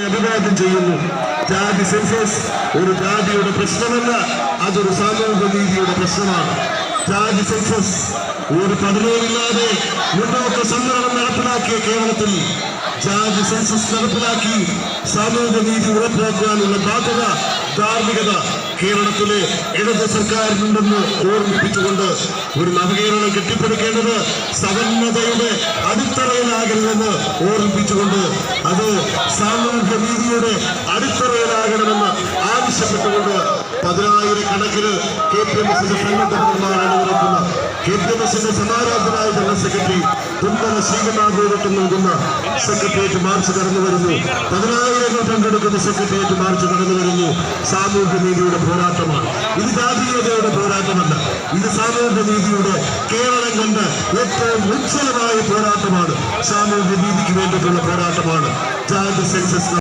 അഭിവാദ്യം ചെയ്യുന്നു. ജാതി സെൻസസ് ഒരു ജാതിയുടെ പ്രശ്നമല്ല, അതൊരു സാമൂഹിക നീതിയുടെ പ്രശ്നമാണ്. ജാതി സെൻസസ് ഒരു പഠനവുമില്ലാതെ മുന്നോക്ക സംവരണം നടപ്പിലാക്കിയ കേരളത്തിൽ ജാതി സെൻസസ് നടപ്പിലാക്കി സാമൂഹിക നീതി ഉറപ്പാക്കാനുള്ള ബാധ്യത, ധാർമ്മികത കേരളത്തിലെ ഇടത് സർക്കാരിനുണ്ടെന്ന് ഓർമ്മിപ്പിച്ചുകൊണ്ട് ഒരു നവകേരളം കെട്ടിപ്പടുക്കേണ്ടത് സവർണതയുടെ അടിത്തറയിലാകരുതെന്ന് ഓർമ്മിപ്പിച്ചുകൊണ്ട് അത് സാമൂഹിക നീതിയുടെ അടിത്തറയിലാകണമെന്ന് ആവശ്യപ്പെട്ടുകൊണ്ട് 10,000-കണക്കിന് KPMSന്റെ ഫ്രണ്ട്മാരാണ് നടക്കുന്ന KPMSന്റെ സമാരാധനായ ജനറൽ സെക്രട്ടറി തുമ്പല ശ്രീകുമാർ നൽകുന്ന സെക്രട്ടേറിയറ്റ് മാർച്ച് കടന്നു വരുന്നു. 10,000 പങ്കെടുക്കുന്ന സെക്രട്ടേറിയറ്റ് മാർച്ച് കടന്നു വരുന്നു. സാമൂഹ്യ നീതിയുടെ പോരാട്ടമാണ് ഇത്, ജാതീയതയുടെ പോരാട്ടമല്ല. ഇത് സാമൂഹ്യ നീതിയുടെ കേരളം കണ്ട് ഏറ്റവും ഉജ്ജ്വലമായ പോരാട്ടമാണ്. സാമൂഹ്യ നീതിക്ക് വേണ്ടിയിട്ടുള്ള പോരാട്ടമാണ്. ജാതി സെൻസസ്